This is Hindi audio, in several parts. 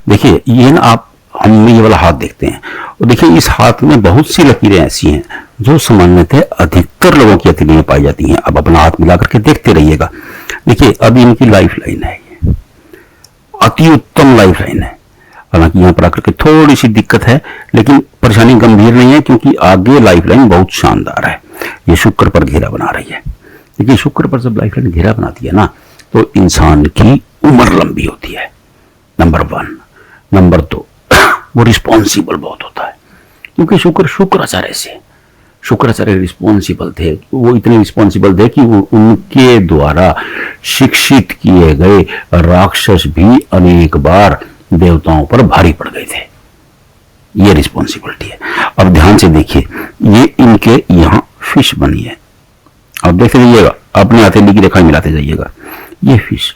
देखिए ये ना आप हम ये वाला हाथ देखते हैं और देखिए इस हाथ में बहुत सी लकीरें ऐसी हैं जो सामान्यतः अधिकतर लोगों की हथेली में पाई जाती हैं। अब अपना हाथ मिला करके देखते रहिएगा। देखिए अब इनकी लाइफ लाइन है, ये अति उत्तम लाइफ लाइन है। हालांकि यहाँ पर आकर के थोड़ी सी दिक्कत है, लेकिन परेशानी गंभीर नहीं है क्योंकि आगे लाइफ लाइन बहुत शानदार है। ये शुक्र पर घेरा बना रही है। देखिए शुक्र पर जब लाइफ लाइन घेरा बनाती है ना तो इंसान की उम्र लंबी होती है, नंबर 1। नंबर 2, वो रिस्पॉन्सिबल बहुत होता है क्योंकि शुक्राचार्य से शुक्राचार्य रिस्पॉन्सिबल थे। वो इतने रिस्पॉन्सिबल थे कि वो उनके द्वारा शिक्षित किए गए राक्षस भी अनेक बार देवताओं पर भारी पड़ गए थे। ये रिस्पॉन्सिबिलिटी है। अब ध्यान से देखिए, ये इनके यहां फिश बनी है। अब देखते जाइएगा, अपने हथेली की रेखा मिलाते जाइएगा। ये फिश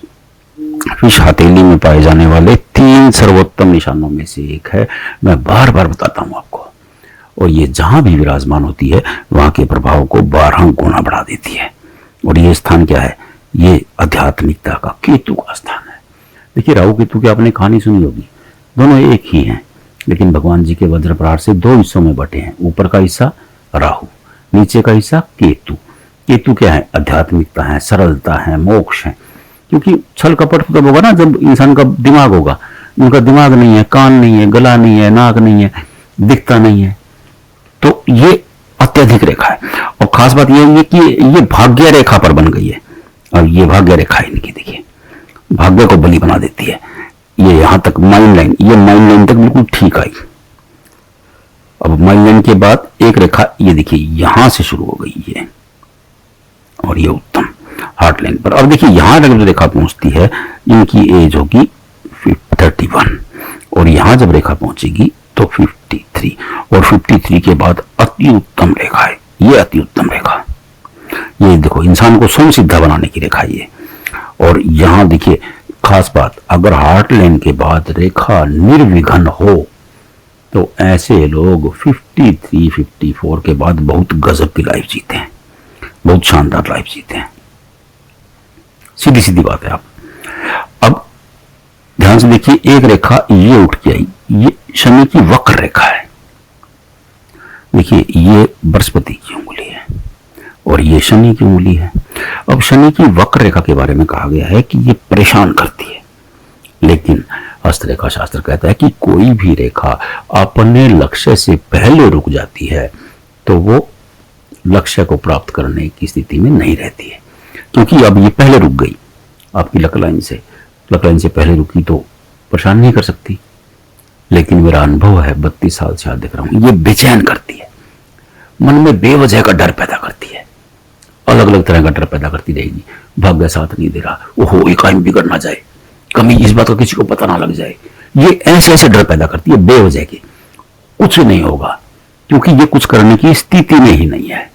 हथेली में पाए जाने वाले 3 सर्वोत्तम निशानों में से एक है। मैं बार बार बताता हूं आपको। और ये जहां भी विराजमान होती है वहां के प्रभाव को 12 गुना बढ़ा देती है। और ये स्थान क्या है? ये आध्यात्मिकता का केतु का स्थान है। देखिए राहु केतु की आपने कहानी सुनी होगी, दोनों एक ही हैं, लेकिन भगवान जी के वज्र प्रहार से 2 हिस्सों में बटे हैं। ऊपर का हिस्सा राहु, नीचे का हिस्सा केतु। केतु क्या है? आध्यात्मिकता है, सरलता है, मोक्ष है। क्योंकि छल कपट तब होगा ना जब इंसान का दिमाग होगा। उनका दिमाग नहीं है, कान नहीं है, गला नहीं है, नाक नहीं है, दिखता नहीं है, तो ये अत्यधिक रेखा है। और खास बात यह है कि ये भाग्य रेखा पर बन गई है। और ये भाग्य रेखा है इनकी, देखिए भाग्य को बलि बना देती है। ये यहां तक माइंड लाइन, ये माइंड लाइन तक बिल्कुल ठीक आई। अब माइंड लाइन के बाद एक रेखा ये देखिए यहां से शुरू हो गई है और ये उत्तम हार्ट लाइन पर। अब देखिए यहां जब रेखा पहुंचती है इनकी एज होगी 31 और यहां जब रेखा पहुंचेगी तो 53 और 53 के बाद अति उत्तम रेखा है। ये अति उत्तम रेखा, ये देखो इंसान को स्वयं सिद्धा बनाने की रेखा ये। और यहां देखिए खास बात, अगर हार्ट लाइन के बाद रेखा निर्विघ्न हो तो ऐसे लोग 53 54 के बाद बहुत गजब की लाइफ जीते हैं, बहुत शानदार लाइफ जीते हैं। सीधी सीधी बात है। आप अब ध्यान से देखिए, एक रेखा ये उठ के आई, ये शनि की वक्र रेखा है। देखिए ये बृहस्पति की उंगली है और ये शनि की उंगली है। अब शनि की वक्र रेखा के बारे में कहा गया है कि ये परेशान करती है, लेकिन हस्तरेखा शास्त्र कहता है कि कोई भी रेखा अपने लक्ष्य से पहले रुक जाती है तो वो लक्ष्य को प्राप्त करने की स्थिति में नहीं रहती है। क्योंकि अब ये पहले रुक गई आपकी लक लाइन से पहले रुकी तो परेशान नहीं कर सकती। लेकिन मेरा अनुभव है, 32 साल से देख रहा हूं, ये बेचैन करती है, मन में बेवजह का डर पैदा करती है, अलग अलग तरह का डर पैदा करती रहेगी। भाग्य साथ नहीं दे रहा, ओहो ये काम बिगड़ ना जाए, कमी इस बात का किसी को पता ना लग जाए। ये ऐसे ऐसे डर पैदा करती है बेवजह के। कुछ नहीं होगा क्योंकि ये कुछ करने की स्थिति में ही नहीं है।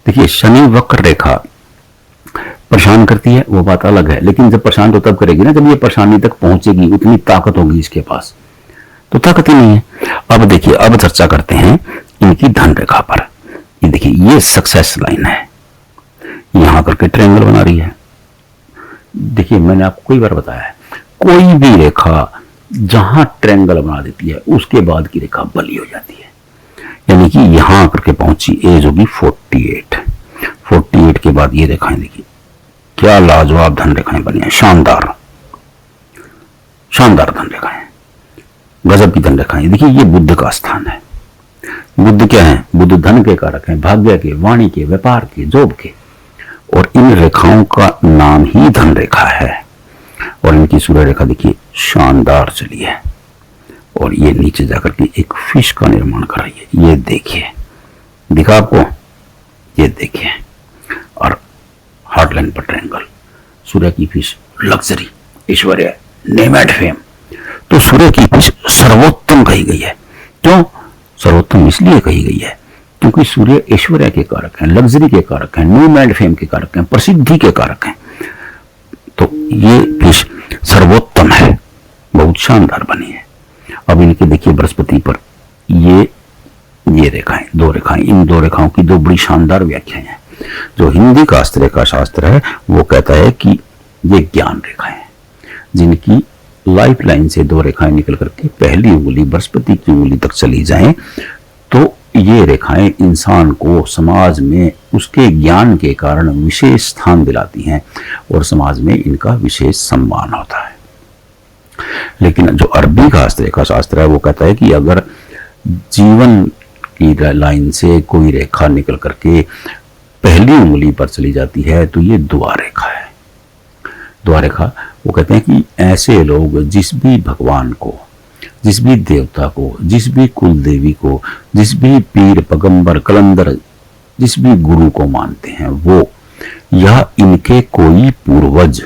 देखिए शनि वक्र रेखा परेशान करती है, वो बात अलग है, लेकिन जब परेशान तो तब करेगी ना जब ये परेशानी तक पहुंचेगी। उतनी ताकत होगी इसके पास, तो ताकत ही नहीं है। अब देखिए, अब चर्चा करते हैं इनकी धन रेखा पर। ये देखिए ये सक्सेस लाइन है, यहां करके ट्रायंगल बना रही है। देखिए मैंने आपको कई बार बताया है, कोई भी रेखा जहां ट्रायंगल बना देती है उसके बाद की रेखा बली हो जाती है। यानी कि यहां करके पहुंची, एज होगी 48 के बाद ये रेखाएं देखिए क्या लाजवाब धन रेखाएं बनी है, शानदार धन रेखाएं, गजब की धन रेखाएं। देखिए ये बुध का स्थान है। बुध क्या है? बुध धन के कारक हैं, भाग्य के, वाणी के, व्यापार के, जॉब के। और इन रेखाओं का नाम ही धन रेखा है। और इनकी सूर्य रेखा देखिए शानदार चली है और ये नीचे जाकर के एक फिश का निर्माण कर रही है। ये देखिए, दिखा आपको? ये देखिए, और हार्ट लाइन पर ट्रायंगल, सूर्य की fish, luxury, Aishwarya, name and fame. तो सूर्य की फिश सर्वोत्तम कही गई है। क्यों सर्वोत्तम? इसलिए कही गई है क्योंकि सूर्य ऐश्वर्य के कारक हैं, लग्जरी के कारक हैं, नेम एंड फेम के कारक हैं, प्रसिद्धि के कारक हैं। तो ये फिश सर्वोत्तम है, बहुत शानदार बनी है। अब इनके देखिए बृहस्पति पर ये रेखाएं, 2 रेखाएं, इन 2 रेखाओं की 2 बड़ी शानदार व्याख्याएं हैं। जो हिंदी का हस्तरेखा शास्त्र है वो कहता है कि ये ज्ञान रेखाएं हैं, जिनकी लाइफ लाइन से दो रेखाएं निकल करके पहली उंगली बृहस्पति की उंगली तक चली जाएं तो ये रेखाएं इंसान को समाज में उसके ज्ञान के कारण विशेष स्थान दिलाती हैं और समाज में इनका विशेष सम्मान होता है। लेकिन जो अरबी का रेखा शास्त्र है वो कहता है कि अगर जीवन की लाइन से कोई रेखा निकल करके पहली उंगली पर चली जाती है तो ये दुआ रेखा है। दुआ रेखा वो कहते हैं कि ऐसे लोग जिस भी भगवान को, जिस भी देवता को, जिस भी कुल देवी को, जिस भी पीर पैगंबर कलंदर, जिस भी गुरु को मानते हैं वो या इनके कोई पूर्वज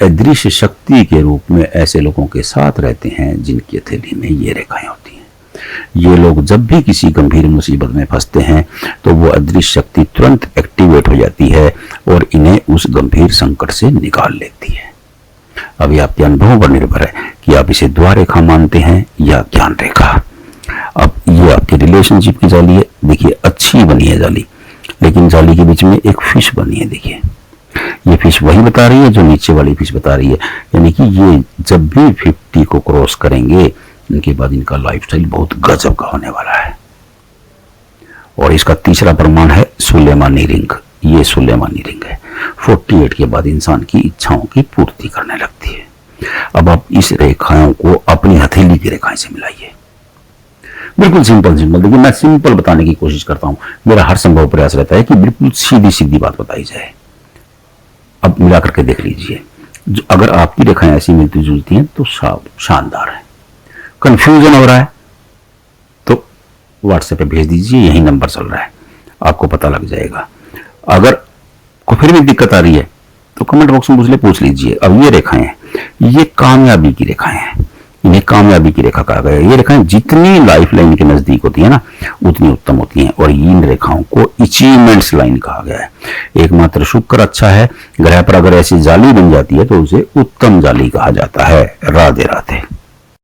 अदृश्य शक्ति के रूप में ऐसे लोगों के साथ रहते हैं जिनकी हथेली में ये रेखाएं होती हैं। ये लोग जब भी किसी गंभीर मुसीबत में फंसते हैं तो वो अदृश्य शक्ति तुरंत एक्टिवेट हो जाती है और इन्हें उस गंभीर संकट से निकाल लेती है। अभी आपके अनुभवों पर निर्भर है कि आप इसे दुआ रेखा मानते हैं या ज्ञान रेखा। अब ये आपके रिलेशनशिप की जाली है। देखिए अच्छी बनी है जाली, लेकिन जाली के बीच में एक फिश बनी है। देखिए ये फिश वही बता रही है जो नीचे वाली फिश बता रही है, यानी कि ये जब भी 50 को क्रॉस करेंगे इनके बाद इनका लाइफस्टाइल बहुत गजब का होने वाला है। और इसका तीसरा प्रमाण है सुलेमानी रिंग। ये सुलेमानी रिंग है। 48 के बाद इंसान की इच्छाओं की पूर्ति करने लगती है। अब आप इस रेखाओं को अपनी हथेली की रेखाएं से मिलाइए। बिल्कुल सिंपल देखिए मैं सिंपल बताने की कोशिश करता हूं। मेरा हर संभव प्रयास रहता है कि बिल्कुल सीधी सीधी बात बताई जाए। अब मिला करके देख लीजिए, अगर आपकी रेखाएं ऐसी मिलती जुलती हैं तो शानदार है। कंफ्यूजन हो रहा है तो व्हाट्सएप पे भेज दीजिए, यही नंबर चल रहा है, आपको पता लग जाएगा। अगर को फिर भी दिक्कत आ रही है तो कमेंट बॉक्स में पूछ लीजिए। अब ये रेखाएं हैं, ये कामयाबी की रेखाएं हैं, इन्हें कामयाबी की रेखा कहा गया है। ये रेखाएं जितनी लाइफ लाइन के नजदीक होती है ना उतनी उत्तम होती हैं और इन रेखाओं को अचीवमेंट्स लाइन कहा गया है। एकमात्र शुक्र अच्छा है, ग्रह पर अगर ऐसी जाली बन जाती है तो उसे उत्तम जाली कहा जाता है। राधे राधे।